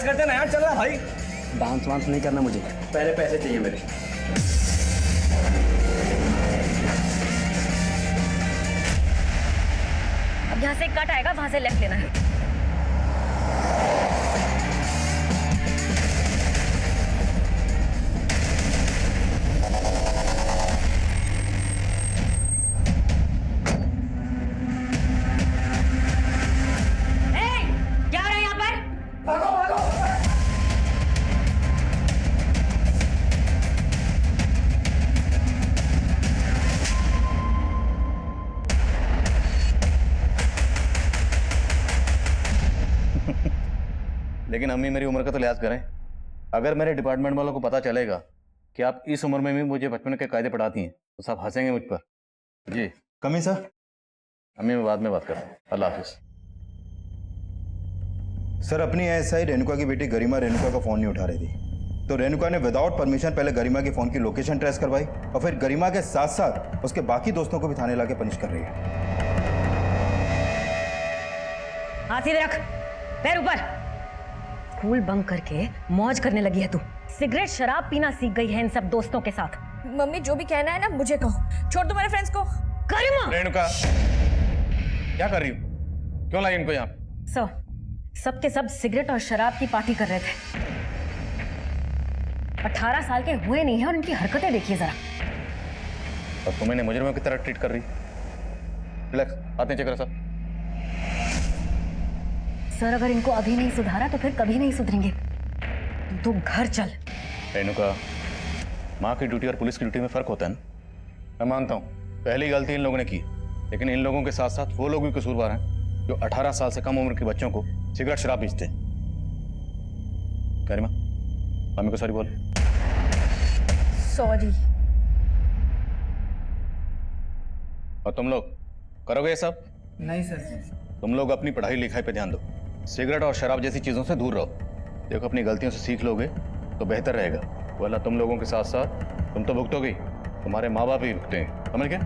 Dance करते ना यार, चल रहा भाई। डांस वांस नहीं करना मुझे, पहले पैसे चाहिए मेरे। अब यहाँ से कट आएगा, वहां से लेफ्ट लेना है। लेकिन अम्मी मेरी उम्र का तो लिहाज करें। अगर मेरे डिपार्टमेंट वालों को पता चलेगा कि आप इस उम्र में भी मुझे बचपन के कायदे पढ़ाती हैं तो सब हंसेंगे मुझ पर। जी कमी सर। अम्मी मैं बाद में बात करता हूँ, अल्लाह हाफिज। सर अपनी एएसआई रेणुका की बेटी गरिमा रेणुका का फोन नहीं उठा रही थी, तो रेणुका ने विदाउट परमिशन पहले गरिमा के फोन की लोकेशन ट्रेस करवाई और फिर गरिमा के साथ साथ उसके बाकी दोस्तों को भी थाने लाके पनिश कर रही है। हाथ सीधे रख, पैर ऊपर। स्कूल बंक करके मौज करने लगी है तू। सिगरेट शराब पीना सीख गई है इन सब दोस्तों के साथ। मम्मी जो भी कहना है ना मुझे कहो, छोड़ दो मेरे फ्रेंड्स को। गरिमा! रेणुका क्या कर रही हो? क्यों लाई इनको यहाँ? सब के सब सिगरेट और शराब की पार्टी कर रहे थे। 18 साल के हुए नहीं है और इनकी हरकतें देखिए जरा। और तुम इन्हें मुजरिमों की तरह ट्रीट कर रही। रिलैक्स, हाथ नीचे करो सर। सर अगर इनको अभी नहीं सुधारा तो फिर कभी नहीं सुधरेंगे। तू घर चल। रेणुका, माँ की ड्यूटी और पुलिस की ड्यूटी में फर्क होता है ना। मैं मानता हूँ पहली गलती इन लोगों ने की, लेकिन इन लोगों के साथ साथ वो लोग भी कसूरवार हैं जो 18 साल से कम उम्र के बच्चों को सिगरेट शराब बेचते हैं। गरिमा, मम्मी को सॉरी बोल। सॉरी। और तुम लोग करोगे ये सब? नहीं सर। तुम लोग अपनी पढ़ाई लिखाई पे ध्यान दो, सिगरेट और शराब जैसी चीजों से दूर रहो। देखो अपनी गलतियों से सीख लोगे तो बेहतर रहेगा, वरना तुम लोगों के साथ साथ तुम तो भुगतोगे, तुम्हारे माँ बाप भी भुगते हैं। समझ गए?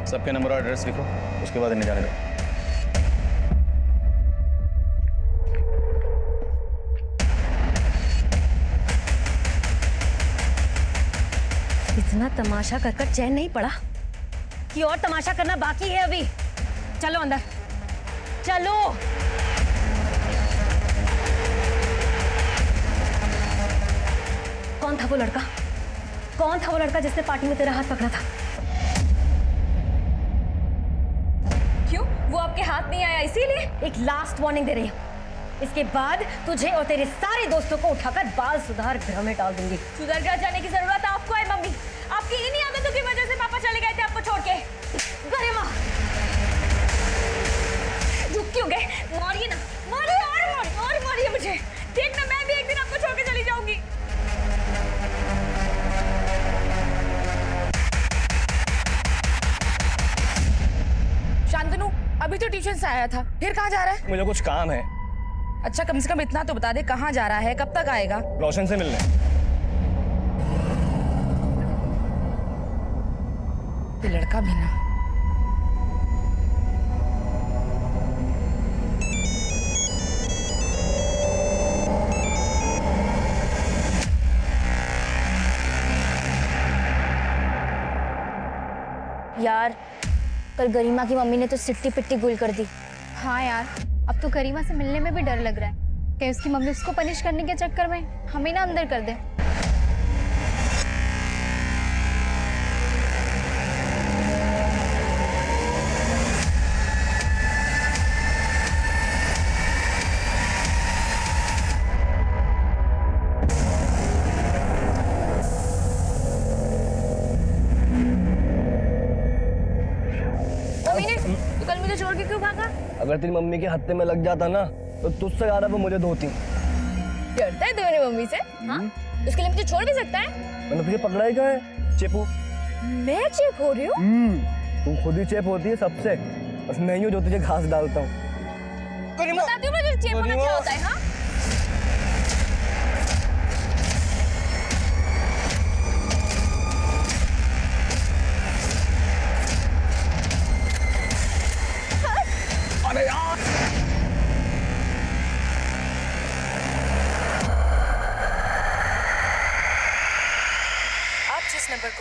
सबके नंबर और एड्रेस लिखो, उसके बाद इन्हें जाने दो। इतना तमाशा कर कर चैन नहीं पड़ा कि और तमाशा करना बाकी है अभी। चलो अंदर चलो। कौन था वो लड़का? कौन था वो लड़का जिसने पार्टी में तेरा हाथ पकड़ा था? क्यों? वो आपके हाथ नहीं आया इसीलिए? एक लास्ट वार्निंग दे रही हूँ, इसके बाद तुझे और तेरे सारे दोस्तों को उठाकर बाल सुधार गृह में डाल दूंगी। सुधर कर जाने की जरूरत आपको है मम्मी। आपकी इन्हीं आदतों की वजह से पापा चले गए थे आपको छोड़ के। गरिमा रुक क्यों गए? मारिए ना, मारिए और मारिए मुझे। देखना मैं भी एक दिन आपको छोड़ के चली जाऊंगी। शांतनु अभी तो ट्यूशन से आया था, फिर कहाँ जा रहा है? मुझे कुछ काम है। अच्छा कम से कम इतना तो बता दे कहाँ जा रहा है, कब तक आएगा? रोशन से मिलने। ये लड़का भी ना। यार कल गरिमा की मम्मी ने तो सिट्टी पिट्टी गुल कर दी। हाँ यार, अब तो गरिमा से मिलने में भी डर लग रहा है कि उसकी मम्मी उसको पनिश करने के चक्कर में हमें ना अंदर कर दे। कल मुझे छोड़ के क्यों भागा? अगर तेरी मम्मी के हत्थे में लग जाता ना तो तुझसे ज्यादा वो मुझे धोती। डरता है तुम्हारी मम्मी से? हाँ? उसके लिए मुझे छोड़ भी सकता है? मैंने तुझे पकड़ा ही कहा है चेपू। मैं चेप हो रही हूँ? तू खुद ही चेप होती है सबसे, बस मैं ही हूँ जो तुझे घास डालता हूँ। बताती हूँ मुझे चेप होना क्या होता है। हाँ?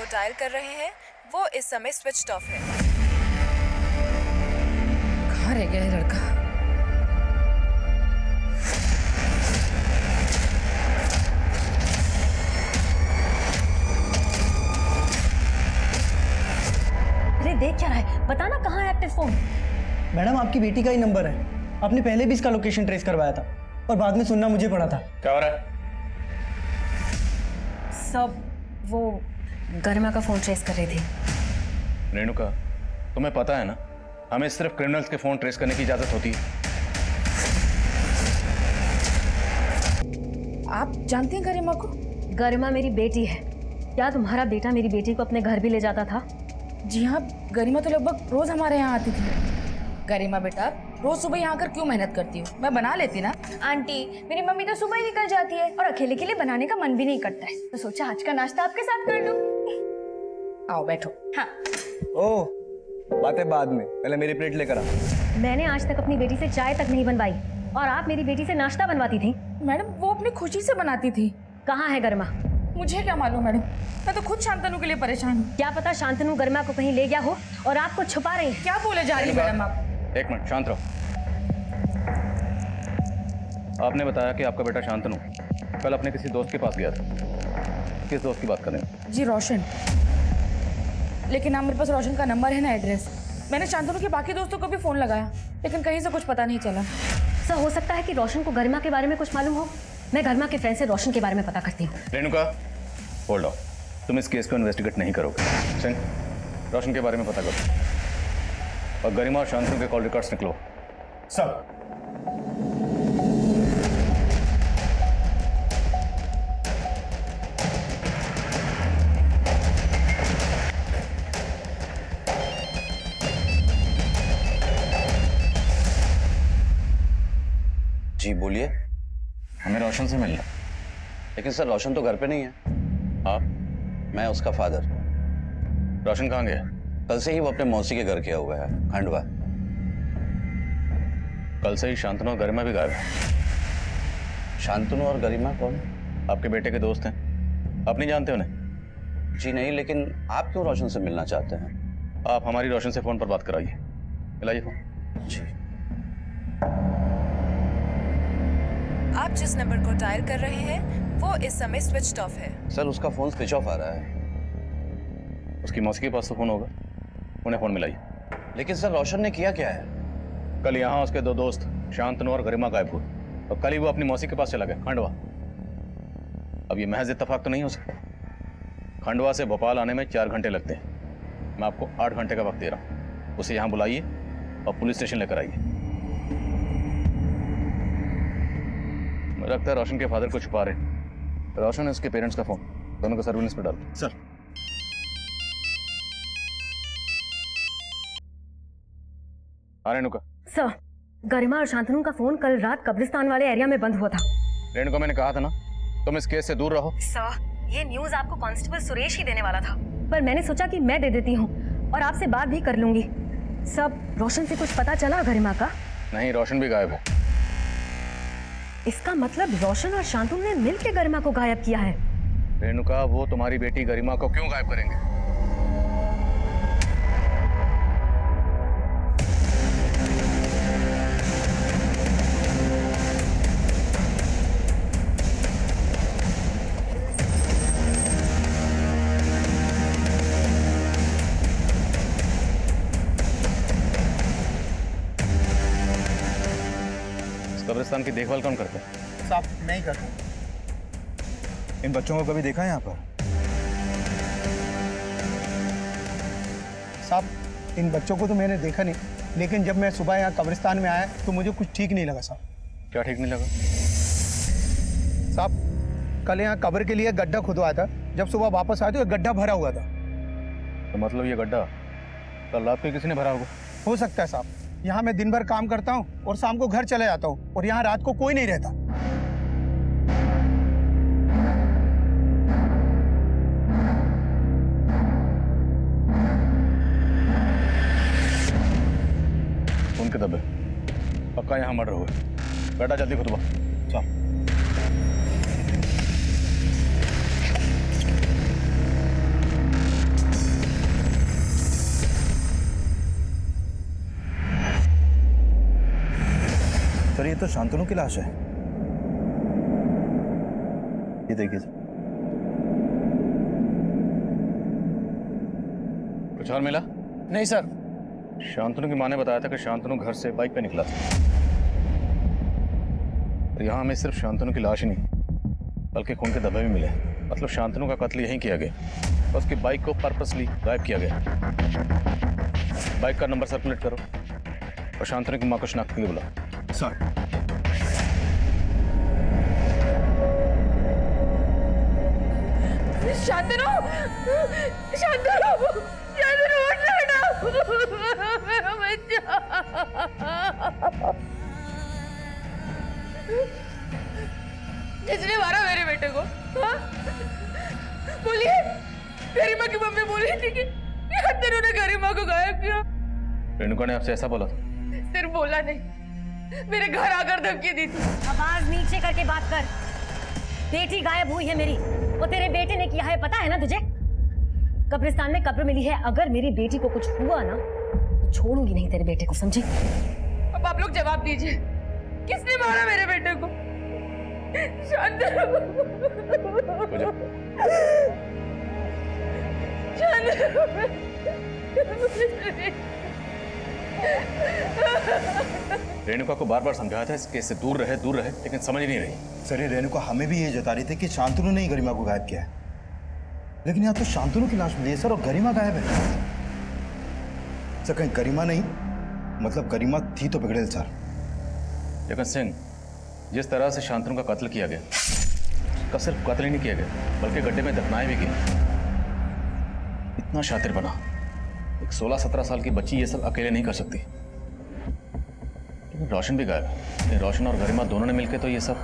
डायल कर रहे हैं वो इस समय स्विच्ड ऑफ है। कहाँ रह गया है लड़का? अरे देख क्या रहा है, बता ना कहाँ है एक्टिव फोन। मैडम आपकी बेटी का ही नंबर है, आपने पहले भी इसका लोकेशन ट्रेस करवाया था और बाद में सुनना मुझे पड़ा था। क्या हो रहा है? सब वो गरिमा का फोन ट्रेस कर रही थी। रेणुका, तुम्हें पता है ना, हमें सिर्फ क्रिमिनल्स के फोन ट्रेस करने की इजाजत होती है। आप जानती हैं गरिमा को? गरिमा मेरी बेटी है। क्या तुम्हारा बेटा मेरी बेटी को अपने घर भी ले जाता था? जी हाँ, गरिमा तो लगभग रोज हमारे यहाँ आती थी। गरिमा बेटा, रोज सुबह यहाँ आकर क्यों मेहनत करती हो? मैं बना लेती ना। आंटी, मेरी मम्मी तो सुबह ही निकल जाती है और अकेले के लिए बनाने का मन भी नहीं करता है, तो सोचा आज का नाश्ता आपके साथ कर लूं। आओ बैठो। हाँ। ओह, बातें बाद में, पहले मेरी प्लेट लेकर आ। मैंने आज तक अपनी बेटी से चाय तक नहीं बनवाई और आप मेरी बेटी से नाश्ता बनवाती थी। मैडम, वो अपनी खुशी से बनाती थी। कहाँ है गरिमा? मुझे क्या मालूम मैडम, मैं तो खुद शांतनु के लिए परेशान हूँ। क्या पता शांतनु गरिमा को कहीं ले गया हो और आपको छुपा रही है। क्या बोले जा रही है मैडम आप? एक मिनट, शांत रहो। आपने बताया कि आपका बेटा शांतनु कल अपने किसी दोस्त के पास गया था। किस दोस्त की बात कर रहे हैं? जी रोशन। लेकिन ना मेरे पास रोशन का नंबर है ना एड्रेस। मैंने शांतनु के बाकी दोस्तों को भी फोन लगाया, लेकिन कहीं से कुछ पता नहीं चला। सर, हो सकता है कि रोशन को गरिमा के बारे में कुछ मालूम हो। मैं गरिमा के फ्रेंड से रोशन के बारे में पता करती हूँ। रेणुका, होल्ड ऑन, तुम इस केस को इन्वेस्टिगेट नहीं करोगे। सिंह, रोशन के बारे में पता करो और गरिमा और शांतनु के कॉल रिकॉर्ड्स निकलो। सब जी बोलिए। हमें रोशन से मिलना। लेकिन सर रोशन तो घर पे नहीं है। आप? मैं उसका फादर। रोशन कहाँ गया? कल से ही वो अपने मौसी के घर गया हुआ है, खंडवा। कल से ही शांतनु और गरिमा भी गायब है। शांतनु और गरिमा कौन? आपके बेटे के दोस्त हैं, आप नहीं जानते उन्हें? जी नहीं, लेकिन आप क्यों रोशन से मिलना चाहते हैं? आप हमारी रोशन से फोन पर बात कराइए। मिलाइए फोन। जी। आप जिस नंबर को डायल कर रहे हैं वो इस समय स्विच्ड ऑफ है। सर उसका फोन स्विच ऑफ आ रहा है। उसकी मौसी के पास तो फोन होगा, उन्हें फोन मिलाइए। लेकिन सर रोशन ने किया क्या है? कल यहाँ उसके दो दोस्त शांतनु और गरिमा गायब हुए और कल ही वो अपनी मौसी के पास चला गया, खंडवा। अब ये महज इत्तेफाक तो नहीं हो सकता। खंडवा से भोपाल आने में 4 घंटे लगते हैं। मैं आपको 8 घंटे का वक्त दे रहा हूँ। उसे यहाँ बुलाइए और पुलिस स्टेशन लेकर आइए। मुझे लगता है रोशन के फादर को छुपा रहे। रोशन है उसके पेरेंट्स का फोन, दोनों को सर्विलेंस पे डालो। सर। हाँ रेणुका। सर, गरिमा और शांतनु का फोन कल रात कब्रिस्तान वाले एरिया में बंद हुआ था। रेणुका, मैंने कहा था ना तुम इस केस से दूर रहो। सर, ये न्यूज आपको कांस्टेबल सुरेश ही देने वाला था, पर मैंने सोचा कि मैं दे देती हूँ और आपसे बात भी कर लूंगी। सब रोशन से कुछ पता चला गरिमा का? नहीं, रोशन भी गायब है। इसका मतलब रोशन और शांतनु ने मिलकर गरिमा को गायब किया है। रेणुका, वो तुम्हारी बेटी गरिमा को क्यों गायब करेंगे? कब्रिस्तान की देखभाल कौन करता है? साहब नहीं करता। इन बच्चों को कभी देखा है यहाँ पर? साहब इन बच्चों को तो मैंने देखा नहीं, लेकिन जब मैं सुबह यहाँ कब्रिस्तान में आया तो मुझे कुछ ठीक नहीं लगा साहब। क्या ठीक नहीं लगा? साहब कल यहाँ कब्र के लिए गड्ढा खुदवाया था, जब सुबह वापस आए तो ये गड्ढा भरा हुआ था। तो मतलब ये गड्ढा कल रात को किसी ने भरा होगा? हो सकता है साहब। यहाँ मैं दिन भर काम करता हूँ और शाम को घर चले जाता हूँ और यहाँ रात को कोई नहीं रहता। उनके दबे पक्का यहाँ मर्डर हुआ। बेटा जल्दी खुतबा। चल। सर ये तो शांतनु की लाश है। ये देखिए सर। कुछ और मिला? नहीं सर। शांतनु की माँ ने बताया था कि शांतनु घर से बाइक पे निकला था। और यहाँ हमें सिर्फ शांतनु की लाश ही नहीं बल्कि खून के धब्बे भी मिले। मतलब शांतनु का कत्ल यहीं किया गया और उसकी बाइक को पर्पसली गायब किया गया। बाइक का नंबर सर्कुलेट करो और शांतनु की माँ को शनाख्त के लिए बुलाओ। सर शांतनु, शांतनु, शांतनु उठ ना, मेरा बच्चा। किसने मारा मेरे बेटे को? हाँ? बोलिए, गरिमा की मम्मी बोली थी कि शांतनु ने गरिमा को गायब किया। रेणुका ने आपसे ऐसा बोला था? सिर्फ बोला नहीं, मेरे घर आकर धमकी दी थी। आवाज नीचे करके बात कर। बेटी गायब हुई है मेरी, वो तेरे बेटे ने किया है, पता है ना तुझे? कब्रिस्तान में कब्र मिली है। अगर मेरी बेटी को कुछ हुआ ना तो छोड़ूंगी नहीं तेरे बेटे को, समझी? अब आप लोग जवाब दीजिए, किसने मारा मेरे बेटे को? शांतनु, रेणुका को बार बार समझाया था इस केस से दूर रहे, लेकिन समझ ही नहीं रही। सर ये रेणुका हमें भी ये जता रही थी कि शांतनु ने ही गरिमा को गायब किया है, लेकिन यहाँ तो शांतनु की लाश मिली है सर और गरिमा गायब है। सर कहीं गरिमा नहीं, मतलब गरिमा थी तो बिगड़ेल सर। लेकिन सिंह, जिस तरह से शांतनु का कत्ल किया गया, उसका सिर्फ कत्ल ही नहीं किया गया बल्कि गड्ढे में दफनाए भी गए। इतना शातिर बना, एक 16-17 साल की बच्ची ये सब अकेले नहीं कर सकती। लेकिन रोशन भी गायब है। रोशन और गरिमा दोनों ने मिलकर तो ये सब।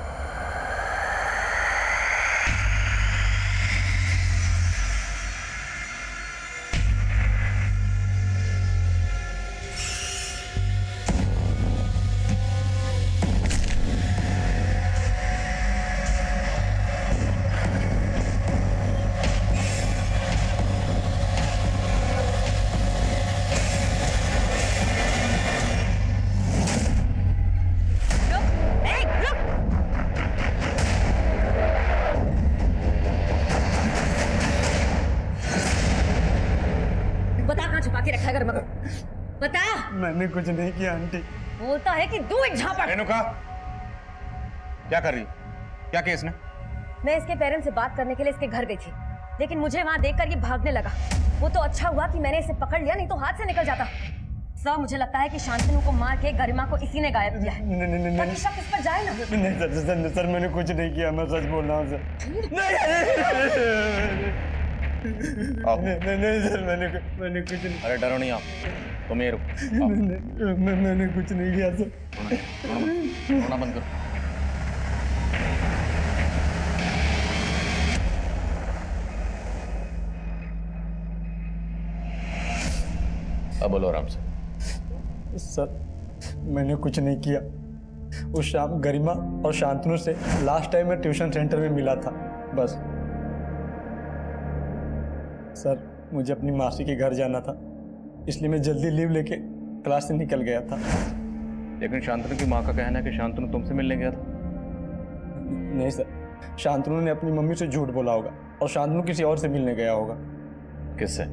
बता। मैंने कुछ नहीं किया आंटी। बोलता है कि तू एक झापड़। रेणुका, क्या कर रही? क्या किया इसने? मैं इसके पेरेंट्स से बात करने के लिए इसके घर गई थी, लेकिन मुझे वहां देखकर ये भागने लगा। वो तो अच्छा हुआ कि मैंने इसे पकड़ लिया, नहीं तो हाथ से निकल जाता। सर मुझे लगता है कि शांतनु को मार के गरिमा को इसी ने गायब किया है। ताकि शक इस पर जाए ना। नहीं सर मैंने कुछ नहीं किया, मैं सच बोल रहा हूँ सर। नहीं सर मैंने कुछ नहीं। अरे डरो नहीं आप, तुम ये रुको। मैंने कुछ नहीं किया सर। रोना बंद करो। अब बोलो आराम से। सर मैंने कुछ नहीं किया। उस शाम गरिमा और शांतनु से लास्ट टाइम मैं ट्यूशन सेंटर में मिला था, बस। सर मुझे अपनी मासी के घर जाना था, इसलिए मैं जल्दी लीव लेके क्लास से निकल गया था। लेकिन शांतनु की माँ का कहना है कि शांतनु तुमसे मिलने गया था। नहीं सर, शांतनु ने अपनी मम्मी से झूठ बोला होगा और शांतनु किसी और से मिलने गया होगा। किससे?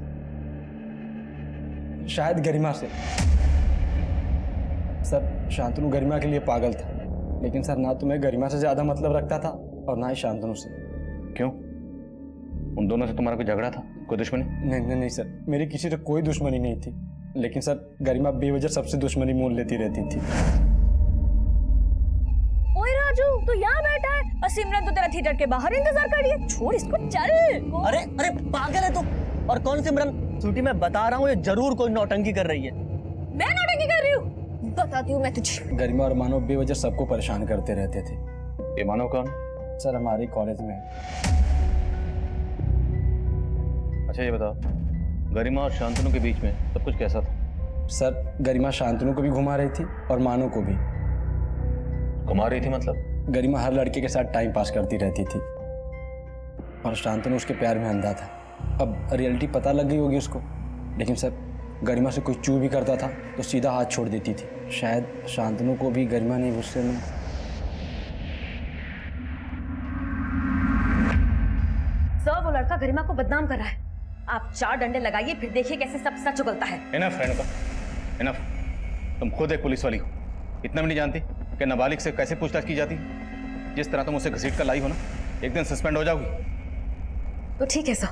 शायद गरिमा से। सर शांतनु गरिमा के लिए पागल था, लेकिन सर ना तो मैं गरिमा से ज्यादा मतलब रखता था और ना ही शांतनु से। क्यों? उन दोनों से तुम्हारा कोई झगड़ा था, कोई दुश्मनी? नहीं सर, मेरी किसी से कोई दुश्मनी नहीं थी, लेकिन सर गरिमा बेवजह सबसे दुश्मनी मोल लेती रहती थी। ओए राजू, तू यहाँ बैठा है और सिमरन तो तेरा थिएटर के बाहर इंतजार कर रही है। छोड़ इसको, चल। अरे पागल है तू। और कौन सिमरन? छुट्टी मैं बता रहा हूँ, ये जरूर कोई नौटंकी कर रही है। मैं नौटंकी कर रही हूँ? बताती हूँ मैं तुझे। गरिमा और मानव बेवजह सबको परेशान करते रहते थे। ये मानव कौन? सर हमारे कॉलेज में। अच्छा ये बताओ, गरिमा और शांतनु के बीच में सब कुछ कैसा था? सर गरिमा शांतनु को भी घुमा रही थी और मानव को भी। घुमा रही थी मतलब? गरिमा हर लड़के के साथ टाइम पास करती रहती थी और शांतनु उसके प्यार में अंधा था। अब रियलिटी पता लग गई होगी उसको, लेकिन सर गरिमा से कोई चू भी करता था तो सीधा हाथ छोड़ देती थी। शायद शांतनु को भी गरिमा ने गुस्से में। सर वो लड़का गरिमा को बदनाम कर रहा है। आप 4 डंडे लगाइए, फिर देखिए कैसे सब सच उगलता है। Enough Renuka, enough. तुम खुद एक पुलिस वाली हो, इतना भी नहीं जानती कि नाबालिग से कैसे पूछताछ की जाती है? जिस तरह तुम उसे घसीट कर लाई हो ना, एक दिन सस्पेंड हो जाओगी। तो ठीक है सर,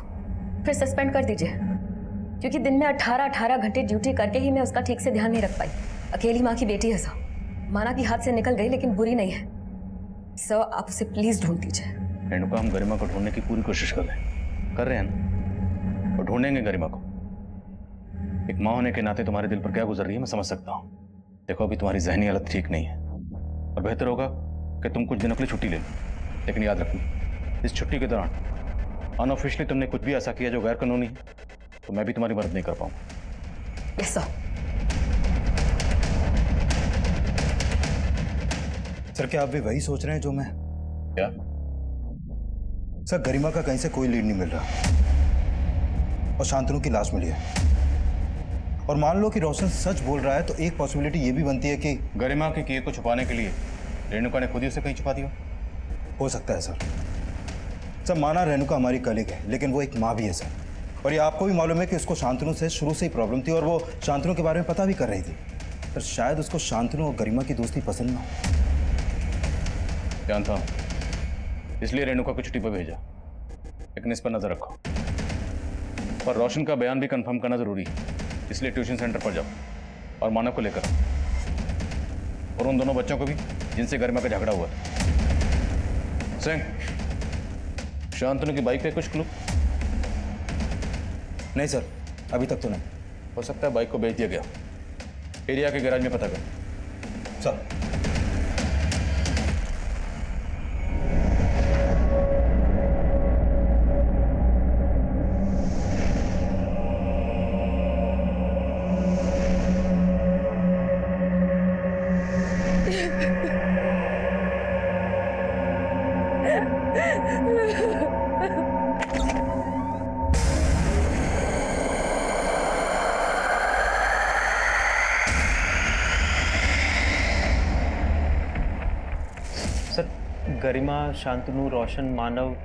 फिर सस्पेंड कर दीजिए, क्योंकि दिन में 18 घंटे ड्यूटी करके ही मैं उसका ठीक से ध्यान नहीं रख पाई। अकेली माँ की बेटी है सर, माना कि हाथ से निकल गई लेकिन बुरी नहीं है। सर आप उसे प्लीज ढूंढ दीजिए। रेणुका, हम गरिमा को ढूंढने की पूरी कोशिश कर रहे हैं ना, और ढूंढेंगे गरिमा को। एक माँ होने के नाते तुम्हारे दिल पर क्या गुजर रही है मैं समझ सकता हूँ। देखो अभी तुम्हारी जहनी हालत ठीक नहीं है और बेहतर होगा कि तुम कुछ दिनों के लिए छुट्टी ले लो, लेकिन याद रखना इस छुट्टी के दौरान अनऑफिशियली तुमने कुछ भी ऐसा किया जो गैर कानूनी है तो मैं भी तुम्हारी मदद नहीं कर पाऊंगा। Yes sir. सर क्या आप भी वही सोच रहे हैं जो मैं? क्या? सर गरिमा का कहीं से कोई लीड नहीं मिल रहा और शांतनु की लाश मिली है। और मान लो कि रोशन सच बोल रहा है तो एक पॉसिबिलिटी ये भी बनती है कि गरिमा के किए को छुपाने के लिए रेणुका ने खुद ही उसे कहीं छुपा दिया। हो सकता है सर। सर माना रेणुका हमारी कलीग है, लेकिन वो एक माँ भी है सर। और ये आपको भी मालूम है कि उसको शांतनु से शुरू से ही प्रॉब्लम थी और वो शांतनु के बारे में पता भी कर रही थी। पर शायद उसको शांतनु और गरिमा की दोस्ती पसंद ना हो। जानता हूँ, इसलिए रेणुका को छुट्टी पर भेजा, लेकिन इस पर नजर रखो। और रोशन का बयान भी कंफर्म करना जरूरी है, इसलिए ट्यूशन सेंटर पर जाओ और मानव को लेकर आओ और उन दोनों बच्चों को भी जिनसे गरिमा का झगड़ा हुआ था। सिंह, शांतनु की बाइक पे कुछ क्लू? नहीं सर, अभी तक तो नहीं। हो सकता है बाइक को बेच दिया गया। एरिया के गैराज में पता कर। सर गरिमा, शांतनु, रोशन, मानव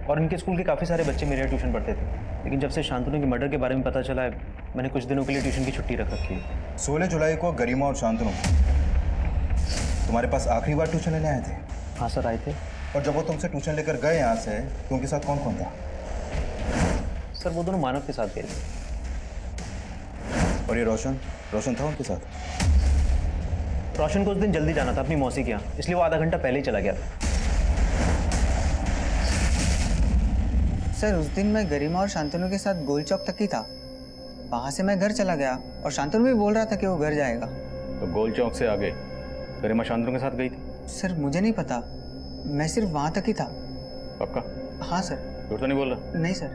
और इनके स्कूल के काफ़ी सारे बच्चे मेरे यहाँ ट्यूशन पढ़ते थे, लेकिन जब से शांतनु के मर्डर के बारे में पता चला है मैंने कुछ दिनों के लिए ट्यूशन की छुट्टी रख रखी है। 16 जुलाई को गरिमा और शांतनु तुम्हारे पास आखिरी बार ट्यूशन लेने आए थे? हाँ सर, आए थे। और जब वो तुमसे ट्यूशन लेकर गए यहाँ से तो उनके साथ कौन कौन था? सर वो दोनों मानव के साथ गए थे। और ये रोशन था उनके साथ? रोशन को उस दिन जल्दी जाना था अपनी मौसी के यहाँ, इसलिए वो आधा घंटा पहले ही चला गया था। सर उस दिन मैं गरिमा और शांतनु के साथ गोल चौक तक ही था, वहाँ से मैं घर चला गया और शांतनु भी बोल रहा था कि वो घर जाएगा। तो गोल चौक से आगे गरिमा शांतनु के साथ गई थी? सर मुझे नहीं पता, मैं सिर्फ वहाँ तक ही था। पक्का? हाँ सर। झूठ तो नहीं बोल रहा? नहीं सर।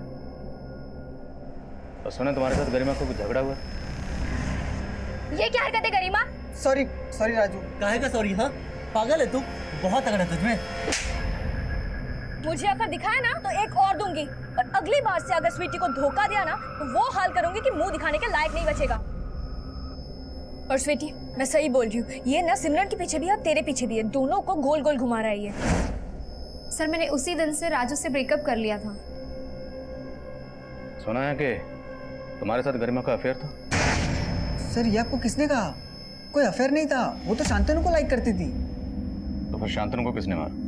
तो सुना तुम्हारे साथ गरिमा को कुछ झगड़ा हुआ? ये क्या हरकत है गरिमा? सॉरी राजू। काहे का सॉरी? हाँ पागल है तू, बहुत तगड़ा है तुझमें। मुझे अगर दिखाया ना तो एक और दूंगी, और अगली बार से अगर स्वीटी को धोखा दिया ना तो वो हाल करूंगी कि मुंह दिखाने के लायक नहीं बचेगा। और स्वीटी मैं सही बोल रही हूँ, ये ना सिमरन के पीछे भी है और तेरे पीछे भी है, दोनों को गोल गोल घुमा रहा है ये। सर मैंने उसी दिन से राजू से ब्रेकअप कर लिया था। सुना है कि तुम्हारे साथ गरिमा का अफेयर था? सर ये आपको किसने कहा? कोई अफेयर नहीं था, वो तो शांतनु को लाइक करती थी। तो फिर शांतनु को किसने मारा?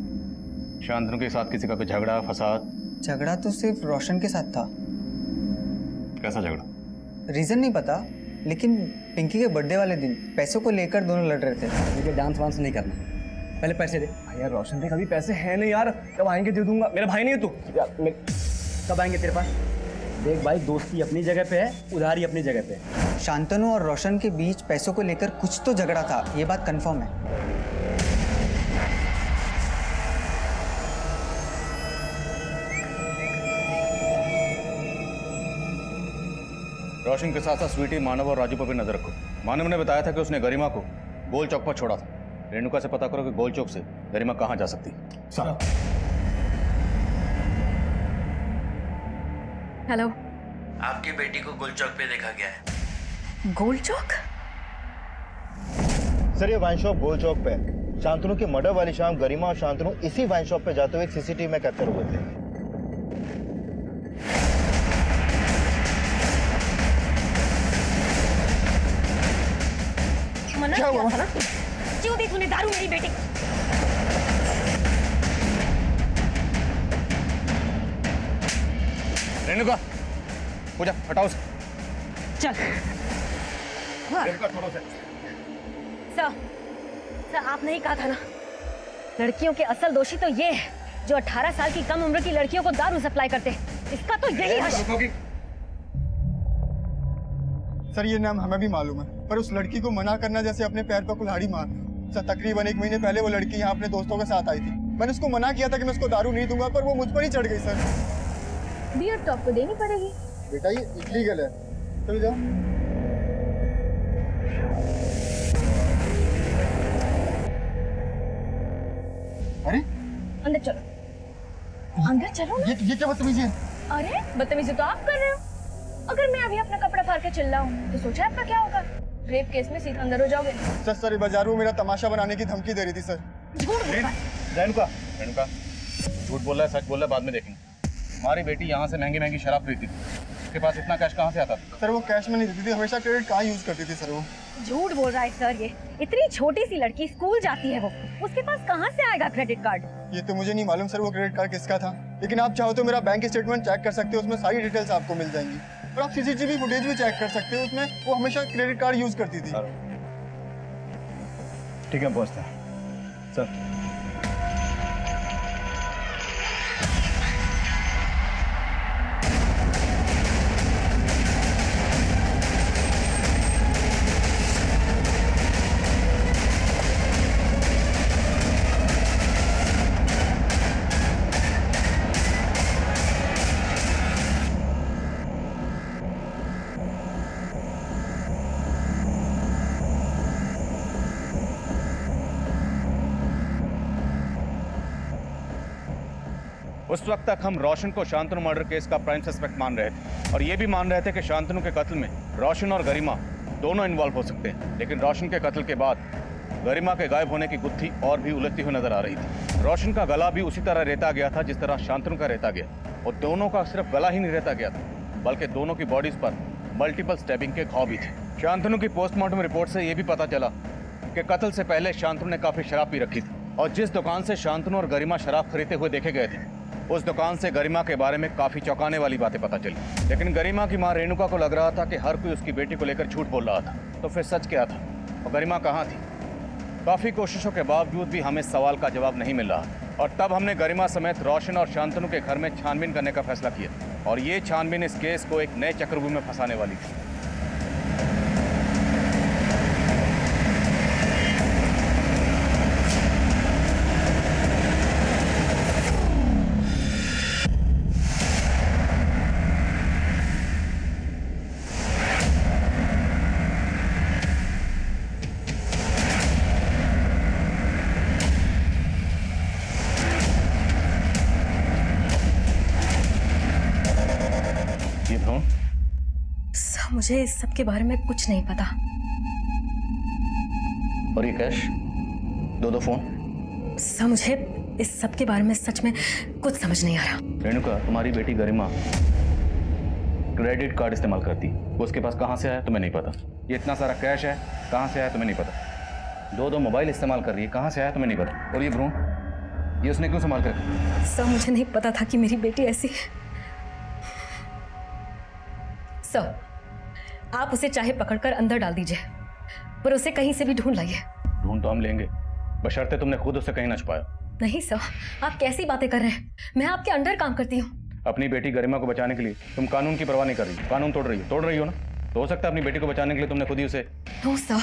शांतनु के साथ किसी का कोई झगड़ा फसाद? झगड़ा तो सिर्फ रोशन के साथ था। कैसा झगड़ा? रीजन नहीं पता, लेकिन पिंकी के बर्थडे वाले दिन पैसों को लेकर दोनों लड़ रहे थे। मुझे डांस वांस नहीं करना, पहले पैसे दे। भाई यार रोशन देख, अभी पैसे हैं नहीं यार, कब आएंगे दे दूंगा। मेरा भाई नहीं है तू यार, कब आएंगे तेरे पास? देख भाई, दोस्ती अपनी जगह पे है, उधारी अपनी जगह पे है। शांतनु और रोशन के बीच पैसों को लेकर कुछ तो झगड़ा था, ये बात कंफर्म है। रोशन के साथ साथ स्वीटी, मानव और राजू पर भी नजर रखो। मानव ने बताया था कि उसने गरिमा को गोल चौक पर छोड़ा था। रेणुका से पता करो कि गोल चौक से गरिमा कहाँ जा सकती। सर हेलो, आपकी बेटी को गोल चौक पे देखा गया है। गोल्ड चौक? सर ये वाइन शॉप गोल चौक पे है। शांतनु के मर्डर वाली शाम गरिमा और शांतनु इसी वाइन शॉप पे जाते हुए सीसीटीवी में कैप्चर हुए थे। मना क्या हुआ ना? क्यों दी तूने दारू मेरी बेटी? रेणुका पूजा हटाओ उसे। चल। रेणुका छोड़ो उसे। सर आपने ही कहा था ना, लड़कियों के असल दोषी तो ये है जो 18 साल की कम उम्र की लड़कियों को दारू सप्लाई करते हैं। इसका तो यही हश। सर ये नाम हमें भी मालूम है, पर उस लड़की को मना करना जैसे अपने पैर पर कुल्हाड़ी मारना। सर तकरीबन 1 महीने पहले वो लड़की यहाँ अपने दोस्तों के साथ आई थी। मैंने उसको मना किया था कि मैं उसको दारू नहीं दूंगा, पर वो मुझ पर ही चढ़ गई। सर बियर तो आपको देनी पड़ेगी। बेटा ये इलीगल है, चलो जाओ। अरे अंदर चलो, अंदर चलो ना। ये क्या बदतमीजी है? अरे बदतमीजी तो आप कर रहे हो। अगर मैं अभी अपना कपड़ा फाड़ के चिल्लाऊं तो सोचा आपका क्या होगा? रेप केस में सीधा अंदर हो जाओगे। सर बाजार में मेरा तमाशा बनाने की धमकी दे रही थी सर। रेणुका रेणुका झूठ बोल रहा है, सच बोल रहा है, बाद में देखेंगे। हमारी बेटी यहाँ से महंगी महंगी शराब खरीदती थी, उसके पास इतना कैश कहाँ से आता था? सर वो कैश में नहीं देती थी, हमेशा क्रेडिट कार्ड यूज करती थी सर वो। झूठ बोल रहा है सर। ये इतनी छोटी सी लड़की स्कूल जाती है, वो उसके पास कहाँ से आएगा क्रेडिट कार्ड? ये तो मुझे नहीं मालूम सर वो क्रेडिट कार्ड किसका था, लेकिन आप चाहो तो मेरा बैंक स्टेटमेंट चेक कर सकते हो, उसमें सारी डिटेल्स आपको मिल जाएंगी। और आप सीसीटीवी फुटेज भी चेक कर सकते हो, उसमें वो हमेशा क्रेडिट कार्ड यूज करती थी। ठीक है पहुंचते हैं सर। उस वक्त तक हम रोशन को शांतनु मर्डर केस का प्राइम सस्पेक्ट मान रहे थे और ये भी मान रहे थे कि शांतनु के कत्ल में रोशन और गरिमा दोनों इन्वॉल्व हो सकते हैं। लेकिन रोशन के कत्ल के बाद गरिमा के गायब होने की गुत्थी और भी उलझती हुई नजर आ रही थी। रोशन का गला भी उसी तरह रेता गया था जिस तरह शांतनु का रेता गया, और दोनों का सिर्फ गला ही नहीं रेता गया था बल्कि दोनों की बॉडीज पर मल्टीपल स्टैबिंग के घाव भी थे। शांतनु की पोस्टमार्टम रिपोर्ट से यह भी पता चला कि कत्ल से पहले शांतनु ने काफी शराब पी रखी थी और जिस दुकान से शांतनु और गरिमा शराब खरीदते हुए देखे गए थे उस दुकान से गरिमा के बारे में काफी चौंकाने वाली बातें पता चली। लेकिन गरिमा की मां रेणुका को लग रहा था कि हर कोई उसकी बेटी को लेकर झूठ बोल रहा था, तो फिर सच क्या था और गरिमा कहाँ थी? काफी कोशिशों के बावजूद भी हमें सवाल का जवाब नहीं मिल रहा और तब हमने गरिमा समेत रोशन और शांतनु के घर में छानबीन करने का फैसला किया और ये छानबीन इस केस को एक नए चक्रव्यूह में फंसाने वाली थी। सर मुझे इस सब के बारे में कुछ नहीं पता। और ये कैश, दो फोन? सर मुझे इस सब के बारे में सच में कुछ समझ नहीं आ रहा। रेणुका, तुम्हारी बेटी गरिमा क्रेडिट कार्ड इस्तेमाल करती, वो उसके पास कहाँ से आया तुम्हें नहीं पता। ये इतना सारा कैश है, कहाँ से आया तुम्हें नहीं पता। दो मोबाइल इस्तेमाल कर रही है, कहाँ से आया तुम्हें नहीं पता। और ये भ्रूण, ये उसने क्यों संभाल कर? सर मुझे नहीं पता था कि मेरी बेटी ऐसी है। सर आप उसे चाहे पकड़कर अंदर डाल दीजिए, पर उसे कहीं से भी ढूंढ लाइए। ढूंढ तो हम लेंगे, बशर्ते तुमने खुद उसे कहीं ना छुपाया। नहीं सर, आप कैसी बातें कर रहे हैं? मैं आपके अंडर काम करती हूँ। अपनी बेटी गरिमा को बचाने के लिए तुम कानून की परवाह नहीं कर रही, कानून तोड़ रही हो ना। तो हो सकता है अपनी बेटी को बचाने के लिए तुमने खुद ही उसे। नो सर,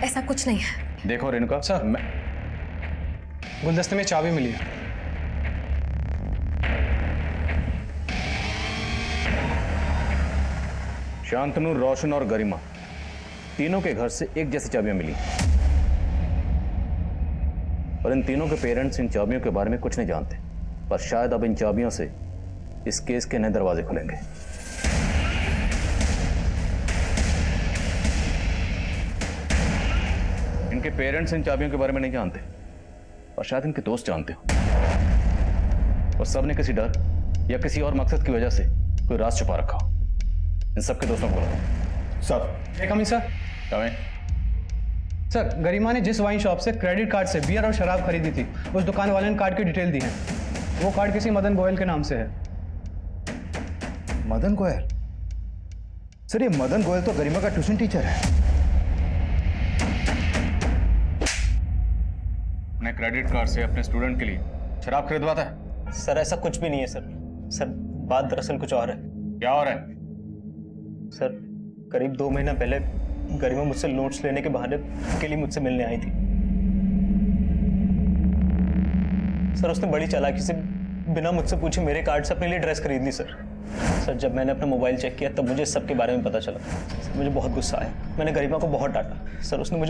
ऐसा कुछ नहीं है। देखो रेणुका सर, मैं गुलदस्ते में चाबी मिली है। शांतनु, रोशन और गरिमा तीनों के घर से एक जैसी चाबियां मिली और इन तीनों के पेरेंट्स इन चाबियों के बारे में कुछ नहीं जानते, पर शायद अब इन चाबियों से इस केस के नए दरवाजे खुलेंगे। इनके पेरेंट्स इन चाबियों के बारे में नहीं जानते और शायद इनके दोस्त जानते हो, और सब ने किसी डर या किसी और मकसद की वजह से कोई राज छुपा रखा हो। इन सबके दोस्तों को बुलाओ। Sir coming sir. कमें। सर, गरिमा ने जिस वाइन शॉप से क्रेडिट कार्ड से बियर और शराब खरीदी थी, उस दुकान वाले ने कार्ड की डिटेल दी है। वो कार्ड किसी मदन गोयल के नाम से है। मदन गोयल? सर ये मदन गोयल तो गरिमा का ट्यूशन टीचर है। अपने क्रेडिट कार्ड से अपने स्टूडेंट के लिए शराब खरीदवाता है? सर ऐसा कुछ भी नहीं है सर। सर बात दरअसल कुछ और है। क्या और है? सर करीब 2 महीना पहले गरिमा मुझसे नोट्स लेने के बहाने के लिए मुझसे मिलने आई थी। सर उसने बड़ी चालाकी से बिना मुझसे पूछे मेरे कार्ड से अपने लिए ड्रेस खरीद ली सर। सर जब मैंने अपना मोबाइल चेक किया तब मुझे इस सब के बारे में पता चला। सर मुझे बहुत गुस्सा आया। मैंने गरिमा को बहुत डांटा। सर उसने मुझे